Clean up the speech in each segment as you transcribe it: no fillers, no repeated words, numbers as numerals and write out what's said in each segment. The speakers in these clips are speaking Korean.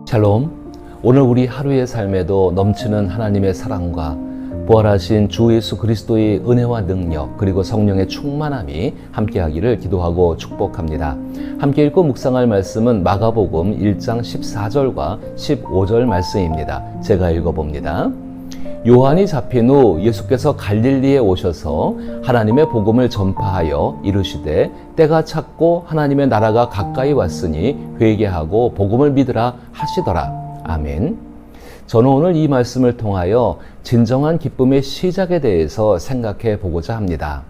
샬롬. 오늘 우리 하루의 삶에도 넘치는 하나님의 사랑과 부활하신 주 예수 그리스도의 은혜와 능력 그리고 성령의 충만함이 함께하기를 기도하고 축복합니다. 함께 읽고 묵상할 말씀은 마가복음 1장 14절과 15절 말씀입니다. 제가 읽어봅니다. 요한이 잡힌 후 예수께서 갈릴리에 오셔서 하나님의 복음을 전파하여 이르시되 때가 찼고 하나님의 나라가 가까이 왔으니 회개하고 복음을 믿으라 하시더라. 아멘. 저는 오늘 이 말씀을 통하여 진정한 기쁨의 시작에 대해서 생각해 보고자 합니다.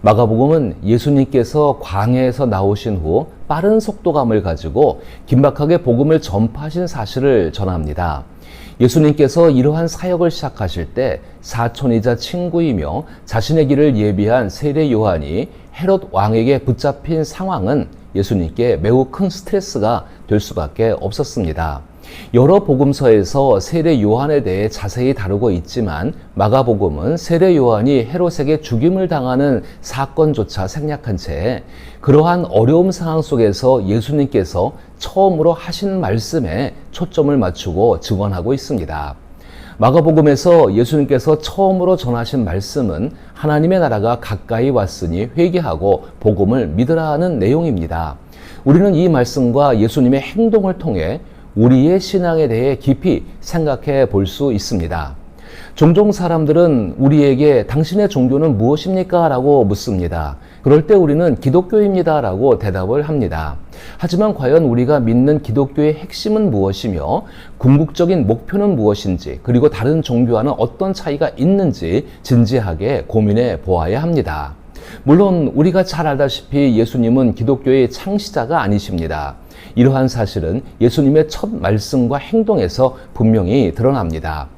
마가복음은 예수님께서 광야에서 나오신 후 빠른 속도감을 가지고 긴박하게 복음을 전파하신 사실을 전합니다. 예수님께서 이러한 사역을 시작하실 때 사촌이자 친구이며 자신의 길을 예비한 세례 요한이 헤롯 왕에게 붙잡힌 상황은 예수님께 매우 큰 스트레스가 될 수밖에 없었습니다. 여러 복음서에서 세례 요한에 대해 자세히 다루고 있지만 마가복음은 세례 요한이 헤롯에게 죽임을 당하는 사건조차 생략한 채 그러한 어려움 상황 속에서 예수님께서 처음으로 하신 말씀에 초점을 맞추고 증언하고 있습니다. 마가복음에서 예수님께서 처음으로 전하신 말씀은 하나님의 나라가 가까이 왔으니 회개하고 복음을 믿으라 하는 내용입니다. 우리는 이 말씀과 예수님의 행동을 통해 우리의 신앙에 대해 깊이 생각해 볼 수 있습니다. 종종 사람들은 우리에게 당신의 종교는 무엇입니까? 라고 묻습니다. 그럴 때 우리는 기독교입니다 라고 대답을 합니다. 하지만 과연 우리가 믿는 기독교의 핵심은 무엇이며 궁극적인 목표는 무엇인지 그리고 다른 종교와는 어떤 차이가 있는지 진지하게 고민해 보아야 합니다. 물론 우리가 잘 알다시피 예수님은 기독교의 창시자가 아니십니다. 이러한 사실은 예수님의 첫 말씀과 행동에서 분명히 드러납니다.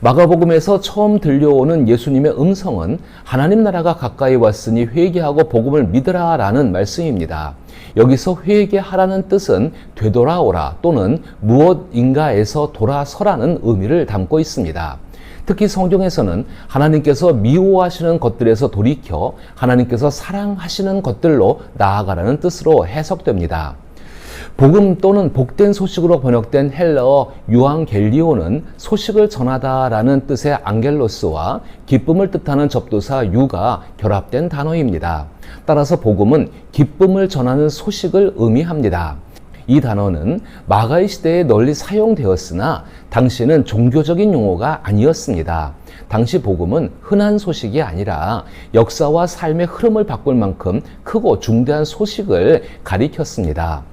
마가복음에서 처음 들려오는 예수님의 음성은 하나님 나라가 가까이 왔으니 회개하고 복음을 믿으라 라는 말씀입니다. 여기서 회개하라는 뜻은 되돌아오라 또는 무엇인가에서 돌아서라는 의미를 담고 있습니다. 특히 성경에서는 하나님께서 미워하시는 것들에서 돌이켜 하나님께서 사랑하시는 것들로 나아가라는 뜻으로 해석됩니다. 복음 또는 복된 소식으로 번역된 헬라어 유앙겔리오는 소식을 전하다라는 뜻의 앙겔로스와 기쁨을 뜻하는 접두사 유가 결합된 단어입니다. 따라서 복음은 기쁨을 전하는 소식을 의미합니다. 이 단어는 마가의 시대에 널리 사용되었으나 당시에는 종교적인 용어가 아니었습니다. 당시 복음은 흔한 소식이 아니라 역사와 삶의 흐름을 바꿀 만큼 크고 중대한 소식을 가리켰습니다.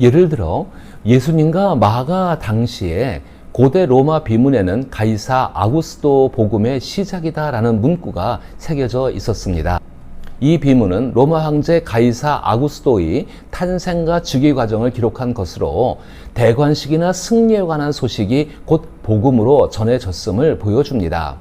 예를 들어 예수님과 마가 당시에 고대 로마 비문에는 가이사 아구스도 복음의 시작이다라는 문구가 새겨져 있었습니다. 이 비문은 로마 황제 가이사 아구스도의 탄생과 즉위 과정을 기록한 것으로 대관식이나 승리에 관한 소식이 곧 복음으로 전해졌음을 보여줍니다.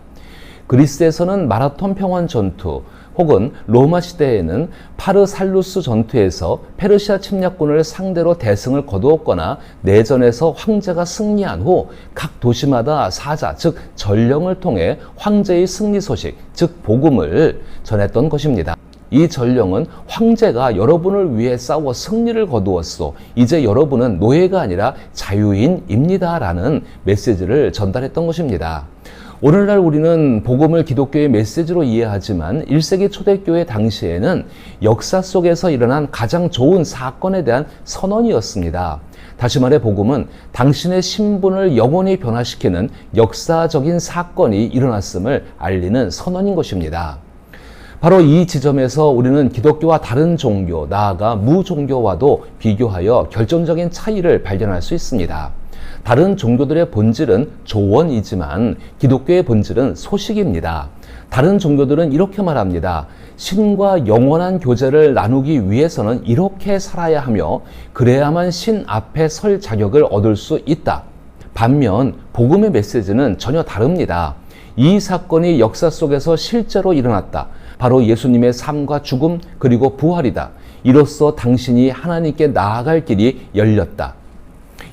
그리스에서는 마라톤 평원 전투 혹은 로마 시대에는 파르살루스 전투에서 페르시아 침략군을 상대로 대승을 거두었거나 내전에서 황제가 승리한 후 각 도시마다 사자 즉 전령을 통해 황제의 승리 소식 즉 복음을 전했던 것입니다. 이 전령은 황제가 여러분을 위해 싸워 승리를 거두었소. 이제 여러분은 노예가 아니라 자유인입니다. 라는 메시지를 전달했던 것입니다. 오늘날 우리는 복음을 기독교의 메시지로 이해하지만 1세기 초대교회 당시에는 역사 속에서 일어난 가장 좋은 사건에 대한 선언이었습니다. 다시 말해 복음은 당신의 신분을 영원히 변화시키는 역사적인 사건이 일어났음을 알리는 선언인 것입니다. 바로 이 지점에서 우리는 기독교와 다른 종교, 나아가 무종교와도 비교하여 결정적인 차이를 발견할 수 있습니다. 다른 종교들의 본질은 조언이지만 기독교의 본질은 소식입니다. 다른 종교들은 이렇게 말합니다. 신과 영원한 교제를 나누기 위해서는 이렇게 살아야 하며 그래야만 신 앞에 설 자격을 얻을 수 있다. 반면 복음의 메시지는 전혀 다릅니다. 이 사건이 역사 속에서 실제로 일어났다. 바로 예수님의 삶과 죽음 그리고 부활이다. 이로써 당신이 하나님께 나아갈 길이 열렸다.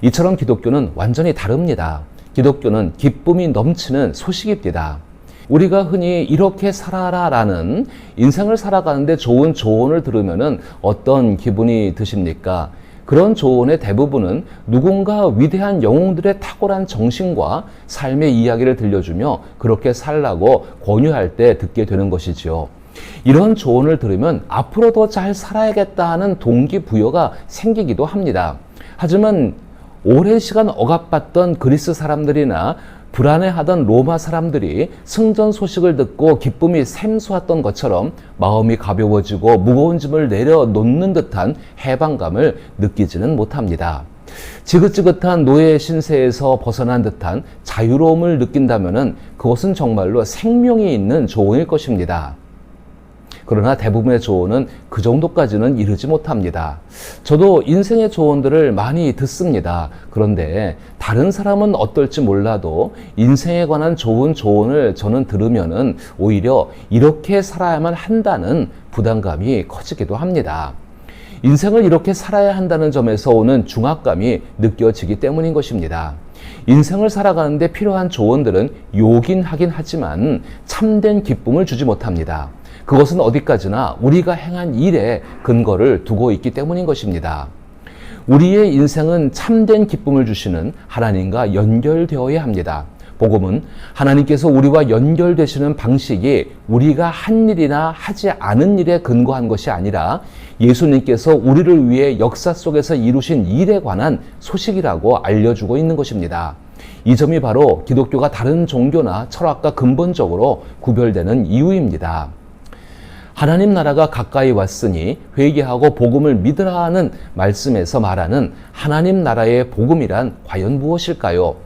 이처럼 기독교는 완전히 다릅니다. 기독교는 기쁨이 넘치는 소식입니다. 우리가 흔히 이렇게 살아라라는 인생을 살아가는데 좋은 조언을 들으면 어떤 기분이 드십니까? 그런 조언의 대부분은 누군가 위대한 영웅들의 탁월한 정신과 삶의 이야기를 들려주며 그렇게 살라고 권유할 때 듣게 되는 것이지요. 이런 조언을 들으면 앞으로 더 잘 살아야겠다 하는 동기부여가 생기기도 합니다. 하지만 오랜 시간 억압받던 그리스 사람들이나 불안해하던 로마 사람들이 승전 소식을 듣고 기쁨이 샘솟았던 것처럼 마음이 가벼워지고 무거운 짐을 내려놓는 듯한 해방감을 느끼지는 못합니다. 지긋지긋한 노예의 신세에서 벗어난 듯한 자유로움을 느낀다면 그것은 정말로 생명이 있는 조언일 것입니다. 그러나 대부분의 조언은 그 정도까지는 이르지 못합니다. 저도 인생의 조언들을 많이 듣습니다. 그런데 다른 사람은 어떨지 몰라도 인생에 관한 좋은 조언을 저는 들으면은 오히려 이렇게 살아야만 한다는 부담감이 커지기도 합니다. 인생을 이렇게 살아야 한다는 점에서 오는 중압감이 느껴지기 때문인 것입니다. 인생을 살아가는데 필요한 조언들은 요긴 하긴 하지만 참된 기쁨을 주지 못합니다. 그것은 어디까지나 우리가 행한 일에 근거를 두고 있기 때문인 것입니다. 우리의 인생은 참된 기쁨을 주시는 하나님과 연결되어야 합니다. 복음은 하나님께서 우리와 연결되시는 방식이 우리가 한 일이나 하지 않은 일에 근거한 것이 아니라 예수님께서 우리를 위해 역사 속에서 이루신 일에 관한 소식이라고 알려주고 있는 것입니다. 이 점이 바로 기독교가 다른 종교나 철학과 근본적으로 구별되는 이유입니다. 하나님 나라가 가까이 왔으니 회개하고 복음을 믿으라 하는 말씀에서 말하는 하나님 나라의 복음이란 과연 무엇일까요?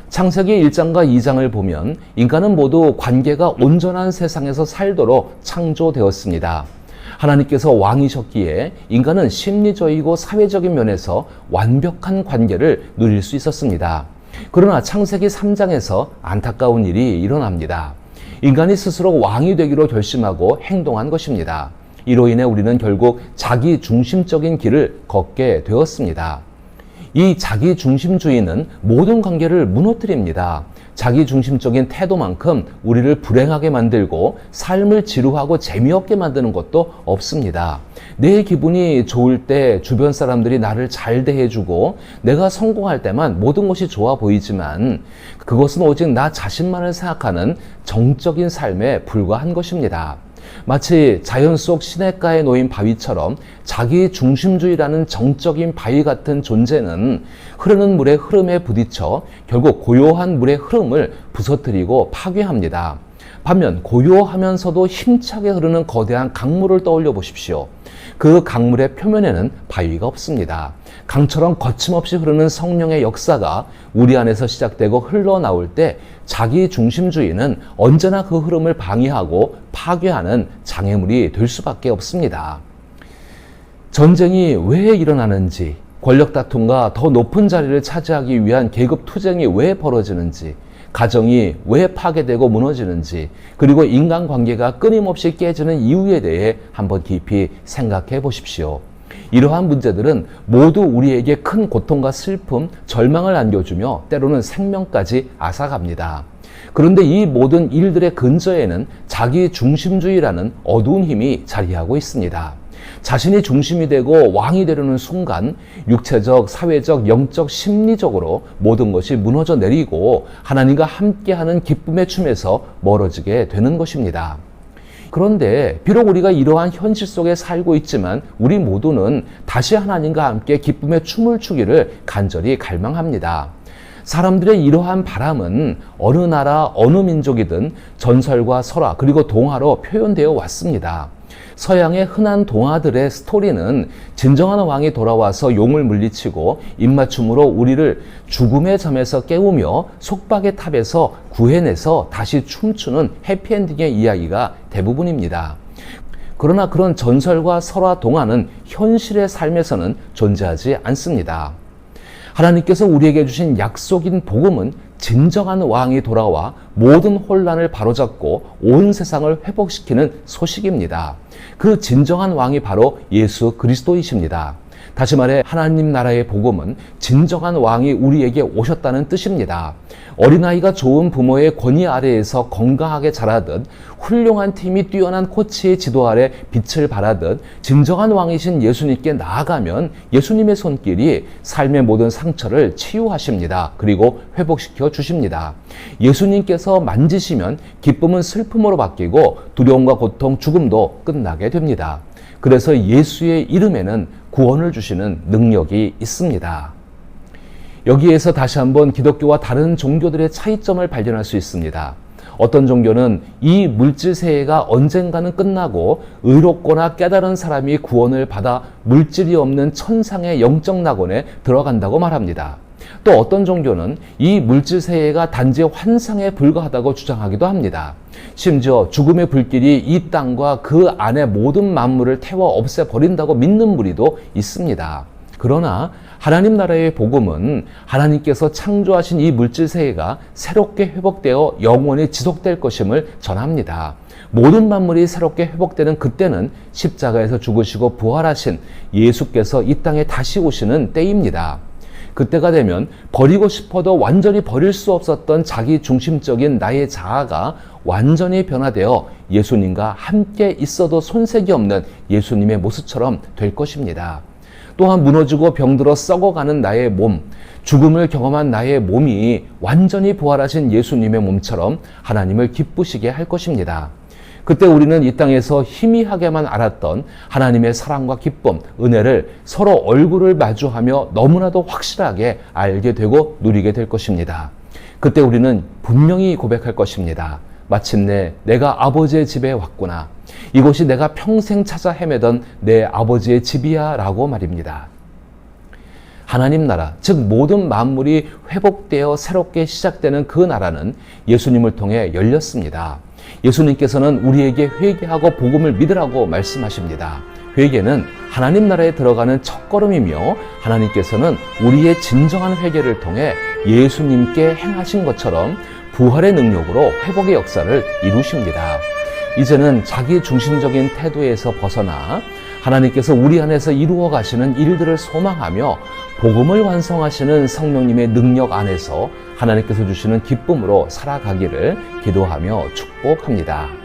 창세기 1장과 2장을 보면 인간은 모두 관계가 온전한 세상에서 살도록 창조되었습니다. 하나님께서 왕이셨기에 인간은 심리적이고 사회적인 면에서 완벽한 관계를 누릴 수 있었습니다. 그러나 창세기 3장에서 안타까운 일이 일어납니다. 인간이 스스로 왕이 되기로 결심하고 행동한 것입니다. 이로 인해 우리는 결국 자기 중심적인 길을 걷게 되었습니다. 이 자기 중심주의는 모든 관계를 무너뜨립니다. 자기 중심적인 태도만큼 우리를 불행하게 만들고 삶을 지루하고 재미없게 만드는 것도 없습니다. 내 기분이 좋을 때 주변 사람들이 나를 잘 대해주고 내가 성공할 때만 모든 것이 좋아 보이지만 그것은 오직 나 자신만을 생각하는 정적인 삶에 불과한 것입니다. 마치 자연 속 시냇가에 놓인 바위처럼 자기 중심주의라는 정적인 바위 같은 존재는 흐르는 물의 흐름에 부딪혀 결국 고요한 물의 흐름을 부서뜨리고 파괴합니다. 반면 고요하면서도 힘차게 흐르는 거대한 강물을 떠올려 보십시오. 그 강물의 표면에는 바위가 없습니다. 강처럼 거침없이 흐르는 성령의 역사가 우리 안에서 시작되고 흘러나올 때 자기 중심주의는 언제나 그 흐름을 방해하고 파괴하는 장애물이 될 수밖에 없습니다. 전쟁이 왜 일어나는지, 권력 다툼과 더 높은 자리를 차지하기 위한 계급 투쟁이 왜 벌어지는지, 가정이 왜 파괴되고 무너지는지, 그리고 인간관계가 끊임없이 깨지는 이유에 대해 한번 깊이 생각해 보십시오. 이러한 문제들은 모두 우리에게 큰 고통과 슬픔, 절망을 안겨주며 때로는 생명까지 앗아갑니다. 그런데 이 모든 일들의 근저에는 자기 중심주의라는 어두운 힘이 자리하고 있습니다. 자신이 중심이 되고 왕이 되려는 순간 육체적, 사회적, 영적, 심리적으로 모든 것이 무너져 내리고 하나님과 함께하는 기쁨의 춤에서 멀어지게 되는 것입니다. 그런데 비록 우리가 이러한 현실 속에 살고 있지만 우리 모두는 다시 하나님과 함께 기쁨의 춤을 추기를 간절히 갈망합니다. 사람들의 이러한 바람은 어느 나라, 어느 민족이든 전설과 설화 그리고 동화로 표현되어 왔습니다. 서양의 흔한 동화들의 스토리는 진정한 왕이 돌아와서 용을 물리치고 입맞춤으로 우리를 죽음의 잠에서 깨우며 속박의 탑에서 구해내서 다시 춤추는 해피엔딩의 이야기가 대부분입니다. 그러나 그런 전설과 설화 동화는 현실의 삶에서는 존재하지 않습니다. 하나님께서 우리에게 주신 약속인 복음은 진정한 왕이 돌아와 모든 혼란을 바로잡고 온 세상을 회복시키는 소식입니다. 그 진정한 왕이 바로 예수 그리스도이십니다. 다시 말해 하나님 나라의 복음은 진정한 왕이 우리에게 오셨다는 뜻입니다. 어린아이가 좋은 부모의 권위 아래에서 건강하게 자라듯 훌륭한 팀이 뛰어난 코치의 지도 아래 빛을 발하듯 진정한 왕이신 예수님께 나아가면 예수님의 손길이 삶의 모든 상처를 치유하십니다. 그리고 회복시켜 주십니다. 예수님께서 만지시면 기쁨은 슬픔으로 바뀌고 두려움과 고통, 죽음도 끝나게 됩니다. 그래서 예수의 이름에는 구원을 주시는 능력이 있습니다. 여기에서 다시 한번 기독교와 다른 종교들의 차이점을 발견할 수 있습니다. 어떤 종교는 이 물질 세계가 언젠가는 끝나고 의롭거나 깨달은 사람이 구원을 받아 물질이 없는 천상의 영적 낙원에 들어간다고 말합니다. 또 어떤 종교는 이 물질 세계가 단지 환상에 불과하다고 주장하기도 합니다. 심지어 죽음의 불길이 이 땅과 그 안의 모든 만물을 태워 없애버린다고 믿는 무리도 있습니다. 그러나 하나님 나라의 복음은 하나님께서 창조하신 이 물질 세계가 새롭게 회복되어 영원히 지속될 것임을 전합니다. 모든 만물이 새롭게 회복되는 그때는 십자가에서 죽으시고 부활하신 예수께서 이 땅에 다시 오시는 때입니다. 그때가 되면 버리고 싶어도 완전히 버릴 수 없었던 자기 중심적인 나의 자아가 완전히 변화되어 예수님과 함께 있어도 손색이 없는 예수님의 모습처럼 될 것입니다. 또한 무너지고 병들어 썩어가는 나의 몸, 죽음을 경험한 나의 몸이 완전히 부활하신 예수님의 몸처럼 하나님을 기쁘시게 할 것입니다. 그때 우리는 이 땅에서 희미하게만 알았던 하나님의 사랑과 기쁨, 은혜를 서로 얼굴을 마주하며 너무나도 확실하게 알게 되고 누리게 될 것입니다. 그때 우리는 분명히 고백할 것입니다. 마침내 내가 아버지의 집에 왔구나. 이곳이 내가 평생 찾아 헤매던 내 아버지의 집이야 라고 말입니다. 하나님 나라, 즉 모든 만물이 회복되어 새롭게 시작되는 그 나라는 예수님을 통해 열렸습니다. 예수님께서는 우리에게 회개하고 복음을 믿으라고 말씀하십니다. 회개는 하나님 나라에 들어가는 첫걸음이며 하나님께서는 우리의 진정한 회개를 통해 예수님께 행하신 것처럼 부활의 능력으로 회복의 역사를 이루십니다. 이제는 자기 중심적인 태도에서 벗어나 하나님께서 우리 안에서 이루어 가시는 일들을 소망하며 복음을 완성하시는 성령님의 능력 안에서 하나님께서 주시는 기쁨으로 살아가기를 기도하며 축복합니다.